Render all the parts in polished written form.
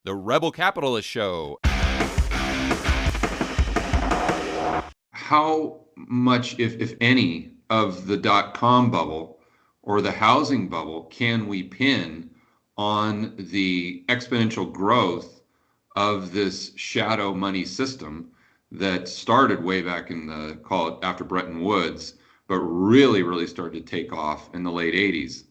The Rebel Capitalist Show. How much, if any, of the dot-com bubble or the housing bubble can we pin on the exponential growth of this shadow money system that started way back in the, call it after Bretton Woods, but really started to take off in the late 80s?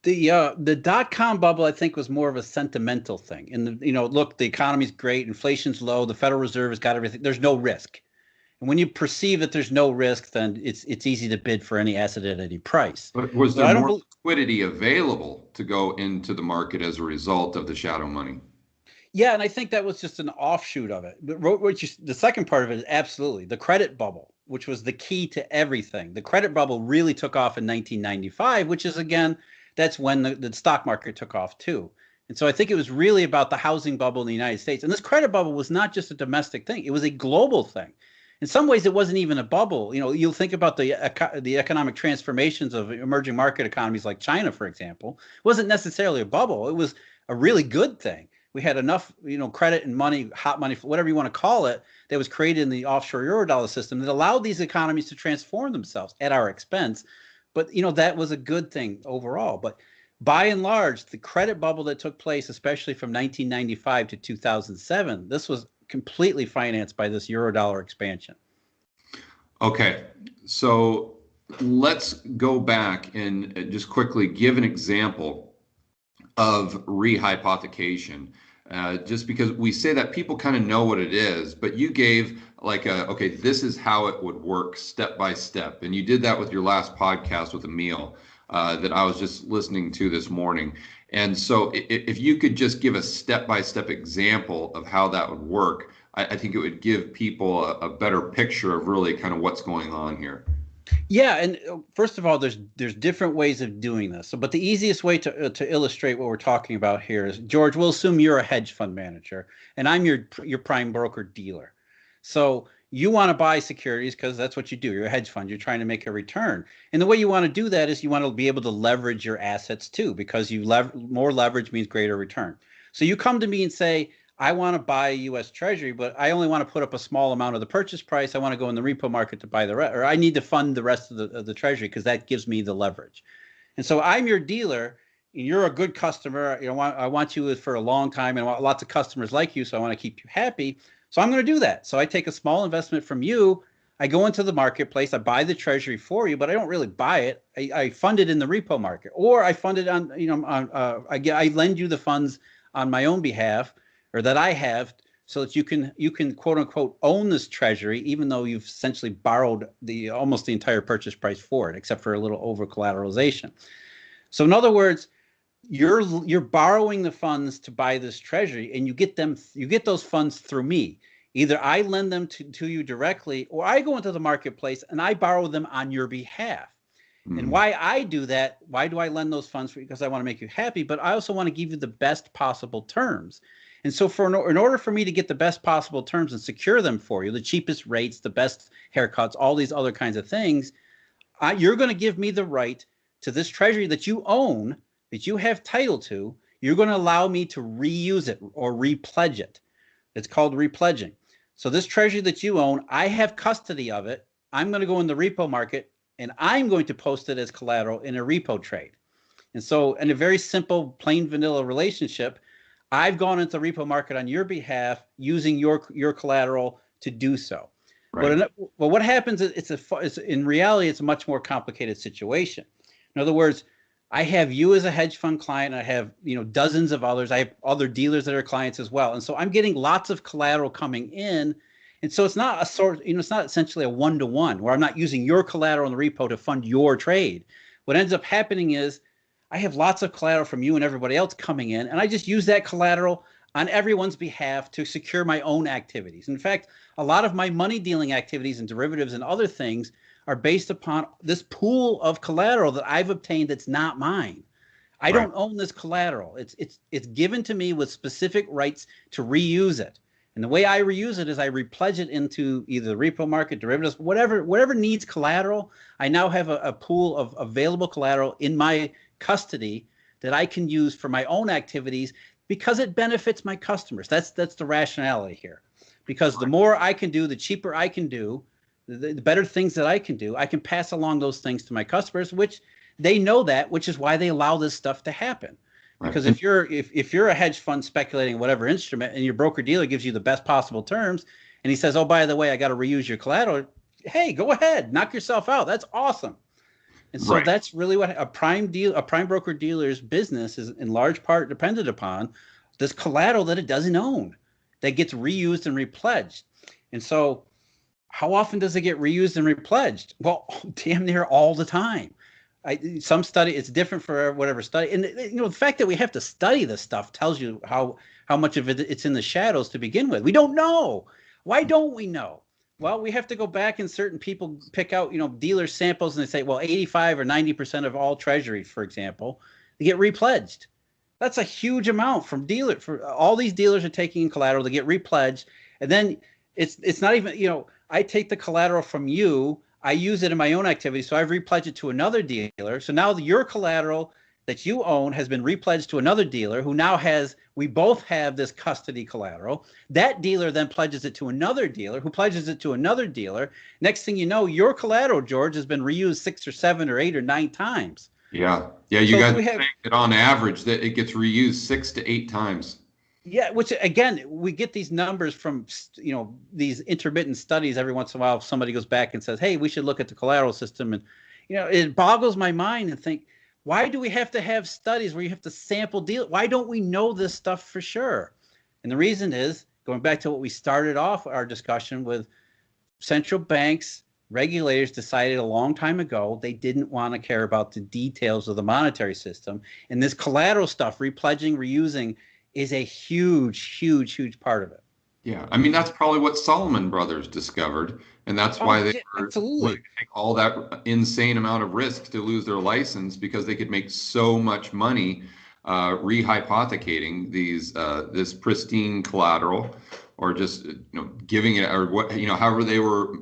The dot-com bubble, I think, was more of a sentimental thing. And look, the economy's great, inflation's low, the Federal Reserve has got everything. There's no risk. And when you perceive that there's no risk, then it's easy to bid for any asset at any price. But was there more liquidity available to go into the market as a result of the shadow money? Yeah, and I think that was just an offshoot of it. But the second part of it is absolutely the credit bubble, which was the key to everything. The credit bubble really took off in 1995, which is, again, that's when the stock market took off too. And so I think it was really about the housing bubble in the United States. And this credit bubble was not just a domestic thing. It was a global thing. In some ways, it wasn't even a bubble. You'll think about the economic transformations of emerging market economies like China, for example. It wasn't necessarily a bubble. It was a really good thing. We had enough, credit and money, hot money, whatever you want to call it, that was created in the offshore Eurodollar system that allowed these economies to transform themselves at our expense. But, that was a good thing overall. But by and large, the credit bubble that took place, especially from 1995 to 2007, this was completely financed by this Eurodollar expansion. Okay, so let's go back and just quickly give an example of rehypothecation. Just because we say that people kind of know what it is, but you gave okay, this is how it would work step by step. And you did that with your last podcast with Emil that I was just listening to this morning. And so if you could just give a step-by-step example of how that would work, I think it would give people a better picture of really kind of what's going on here. Yeah, and first of all, there's different ways of doing this. But the easiest way to illustrate what we're talking about here is, George, we'll assume you're a hedge fund manager, and I'm your prime broker dealer. So you want to buy securities because that's what you do. You're a hedge fund. You're trying to make a return. And the way you want to do that is you want to be able to leverage your assets too, because more leverage means greater return. So you come to me and say, I want to buy a U.S. Treasury, but I only want to put up a small amount of the purchase price. I want to go in the repo market to buy the rest, or I need to fund the rest of the Treasury because that gives me the leverage. And so I'm your dealer, and you're a good customer. I want you for a long time, and I want lots of customers like you, so I want to keep you happy. So I'm going to do that. So I take a small investment from you. I go into the marketplace. I buy the Treasury for you, but I don't really buy it. I fund it in the repo market, or I fund it on, I lend you the funds on my own behalf, or that I have, so that you can quote unquote own this Treasury, even though you've essentially borrowed almost the entire purchase price for it, except for a little over collateralization. So in other words, you're borrowing the funds to buy this Treasury, and you get those funds through me. Either I lend them to you directly, or I go into the marketplace and I borrow them on your behalf. And why I do that, why do I lend those funds? Because I want to make you happy, but I also want to give you the best possible terms. And so in order for me to get the best possible terms and secure them for you, the cheapest rates, the best haircuts, all these other kinds of things, you're going to give me the right to this Treasury that you own, that you have title to. You're going to allow me to reuse it or repledge it. It's called repledging. So this Treasury that you own, I have custody of it. I'm going to go in the repo market, and I'm going to post it as collateral in a repo trade. And so in a very simple, plain vanilla relationship, I've gone into the repo market on your behalf using your collateral to do so. Right. But what happens is in reality, it's a much more complicated situation. In other words, I have you as a hedge fund client. I have dozens of others. I have other dealers that are clients as well. And so I'm getting lots of collateral coming in. And so it's not it's not essentially a one-to-one where I'm not using your collateral in the repo to fund your trade. What ends up happening is I have lots of collateral from you and everybody else coming in, and I just use that collateral on everyone's behalf to secure my own activities. In fact, a lot of my money dealing activities and derivatives and other things are based upon this pool of collateral that I've obtained that's not mine. I don't own this collateral. It's given to me with specific rights to reuse it. And the way I reuse it is I repledge it into either the repo market, derivatives, whatever needs collateral. I now have a pool of available collateral in my custody that I can use for my own activities Because it benefits my customers. That's the rationality here. Because the more I can do, the cheaper I can do, the better things that I can pass along those things to my customers, which they know that, which is why they allow this stuff to happen. Because if you're a hedge fund speculating whatever instrument and your broker dealer gives you the best possible terms and he says, oh, by the way, I got to reuse your collateral, hey, go ahead, knock yourself out. That's awesome. And so that's really what a prime broker dealer's business is in large part dependent upon, this collateral that it doesn't own that gets reused and repledged. And so how often does it get reused and repledged? Well, damn near all the time. Some study, it's different for whatever study. And the fact that we have to study this stuff tells you how much of it's in the shadows to begin with. We don't know. Why don't we know? Well, we have to go back and certain people pick out, dealer samples and they say, well, 85 or 90% of all treasuries, for example, they get repledged. That's a huge amount from for all these dealers are taking in collateral to get repledged. And then it's not even, I take the collateral from you, I use it in my own activity, so I've repledged it to another dealer. So now your collateral that you own has been repledged to another dealer who now we both have this custody collateral. That dealer then pledges it to another dealer who pledges it to another dealer. Next thing you know, your collateral, George, has been reused 6 or 7 or 8 or 9 times. Yeah. You guys are saying that on average that it gets reused 6 to 8 times. Yeah, which again, we get these numbers from, these intermittent studies. Every once in a while, somebody goes back and says, hey, we should look at the collateral system. And, it boggles my mind and think, why do we have to have studies where you have to sample deal? Why don't we know this stuff for sure? And the reason is, going back to what we started off our discussion with, central banks, regulators decided a long time ago they didn't want to care about the details of the monetary system. And this collateral stuff, repledging, reusing, is a huge part of it. Yeah, I mean, that's probably what Salomon Brothers discovered, and that's why they were willing to take all that insane amount of risk to lose their license, because they could make so much money rehypothecating this pristine collateral, or just giving it, or what however they were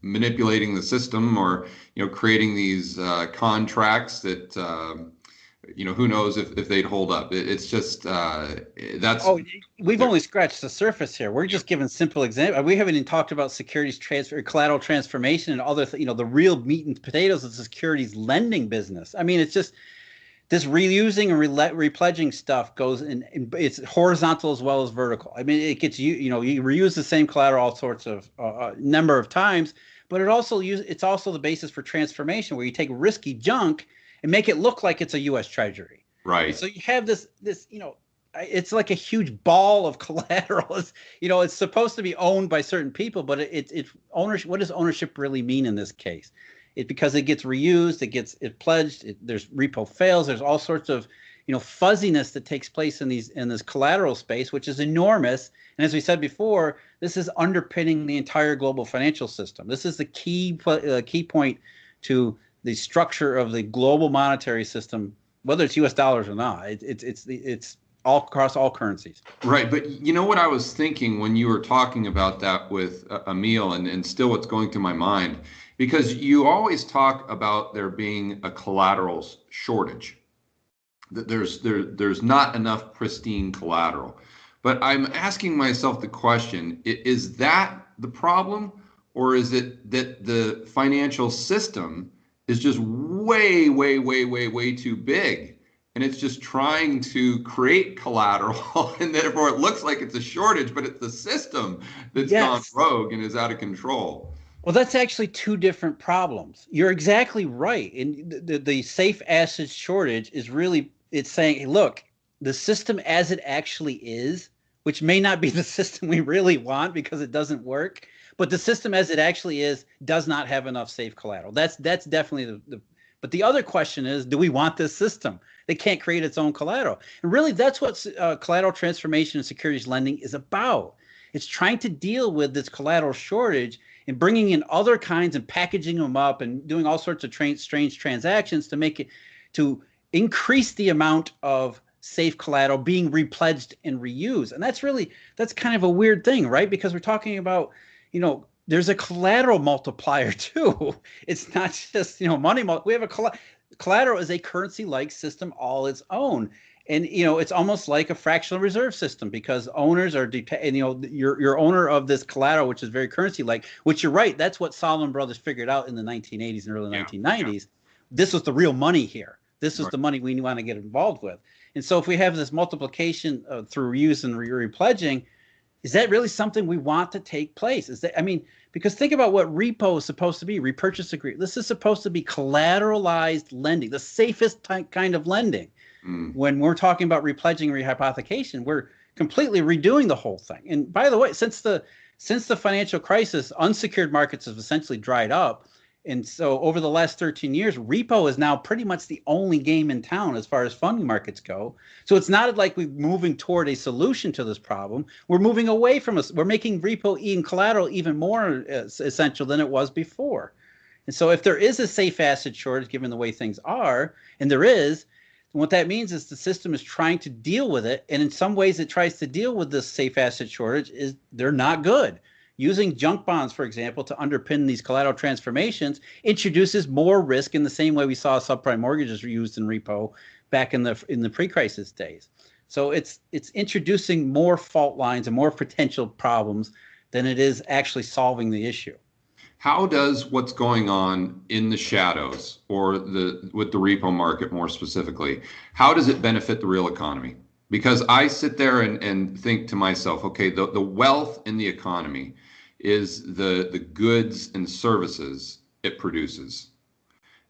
manipulating the system, or creating these contracts that who knows if they'd hold up. It's just that's. Oh, we've only scratched the surface here. We're just giving simple examples. We haven't even talked about securities transfer, collateral transformation, and other. The real meat and potatoes of the securities lending business. I mean, it's just this reusing and repledging stuff goes in. It's horizontal as well as vertical. I mean, it gets you reuse the same collateral all sorts of number of times, but it's also the basis for transformation, where you take risky junk and make it look like it's a U.S. Treasury. Right. So you have this, it's like a huge ball of collateral. It's supposed to be owned by certain people, but it's ownership. What does ownership really mean in this case? Because it gets reused, it pledged, there's repo fails, there's all sorts of, fuzziness that takes place in this collateral space, which is enormous. And as we said before, this is underpinning the entire global financial system. This is the key point to the structure of the global monetary system, whether it's U.S. dollars or not. It's all across all currencies. Right, but what I was thinking when you were talking about that with Emil, and still what's going through my mind, because you always talk about there being a collateral shortage, that there's not enough pristine collateral. But I'm asking myself the question: is that the problem, or is it that the financial system is just way too big, and it's just trying to create collateral, and therefore it looks like it's a shortage, but it's the system that's gone rogue and is out of control? Well, that's actually two different problems. You're exactly right. And the safe assets shortage is really, it's saying, hey, look, the system as it actually is, which may not be the system we really want because it doesn't work, but the system as it actually is does not have enough safe collateral. That's definitely but the other question is, do we want this system that can't create its own collateral? And really, that's what collateral transformation and securities lending is about. It's trying to deal with this collateral shortage and bringing in other kinds and packaging them up and doing all sorts of strange transactions to increase the amount of safe collateral being repledged and reused. And that's kind of a weird thing, right? Because we're talking about, there's a collateral multiplier too. It's not just, money. We have collateral is a currency-like system all its own. And it's almost like a fractional reserve system, because owners are and you're owner of this collateral, which is very currency like, which you're right, that's what Salomon Brothers figured out in the 1980s and early 1990s. This was the real money here. This was the money we want to get involved with. And so if we have this multiplication through reuse and repledging, is that really something we want to take place? Because think about what repo is supposed to be, repurchase agreement. This is supposed to be collateralized lending, the safest kind of lending. When we're talking about repledging and rehypothecation, we're completely redoing the whole thing. And by the way, since the financial crisis, unsecured markets have essentially dried up. And so over the last 13 years, repo is now pretty much the only game in town as far as funding markets go. So it's not like we're moving toward a solution to this problem. We're moving away from us. We're making repo and collateral even more essential than it was before. And so if there is a safe asset shortage, given the way things are, and there is, what that means is the system is trying to deal with it. And in some ways it tries to deal with this safe asset shortage is they're not good. Using junk bonds, for example, to underpin these collateral transformations introduces more risk in the same way we saw subprime mortgages were used in repo back in the pre-crisis days. So it's introducing more fault lines and more potential problems than it is actually solving the issue. How does what's going on in the shadows, or with the repo market more specifically, how does it benefit the real economy? Because I sit there and think to myself, okay, the wealth in the economy is the goods and services it produces.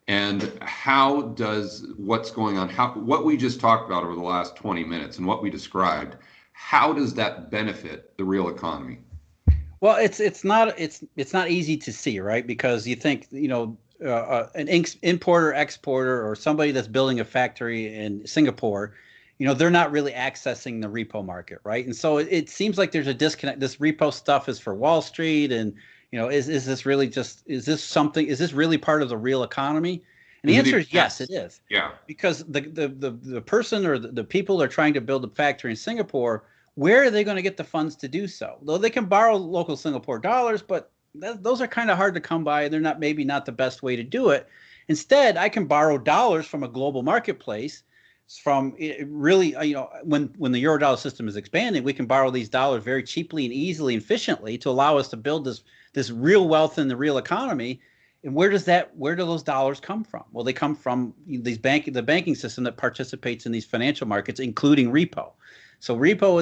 And how does what's going on, what we just talked about over the last 20 minutes and what we described, how does that benefit the real economy? Well, it's not easy to see, right? Because you think, an importer, exporter, or somebody that's building a factory in Singapore, they're not really accessing the repo market, right? And so it seems like there's a disconnect. This repo stuff is for Wall Street, and is this really is this really part of the real economy? And the answer is yes, it is. Yeah. Because the person or the people are trying to build a factory in Singapore, where are they going to get the funds to do so? Though they can borrow local Singapore dollars, but those are kind of hard to come by. They're maybe not the best way to do it. Instead, I can borrow dollars from a global marketplace. From really, when the Eurodollar system is expanding, we can borrow these dollars very cheaply and easily and efficiently to allow us to build this real wealth in the real economy. And where do those dollars come from? Well, they come from the banking system that participates in these financial markets, including repo. So repo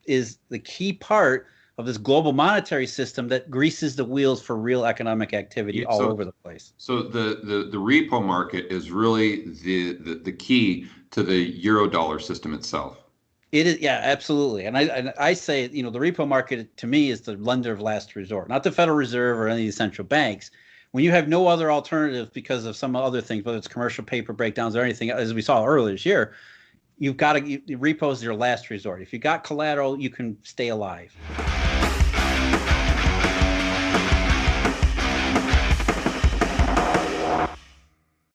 is the key part of this global monetary system that greases the wheels for real economic activity all over the place. So the repo market is really the key to the Eurodollar system itself. It is, yeah, absolutely. And I say, the repo market to me is the lender of last resort, not the Federal Reserve or any of the central banks. When you have no other alternative because of some other things, whether it's commercial paper breakdowns or anything, as we saw earlier this year, repo is your last resort. If you got collateral, you can stay alive.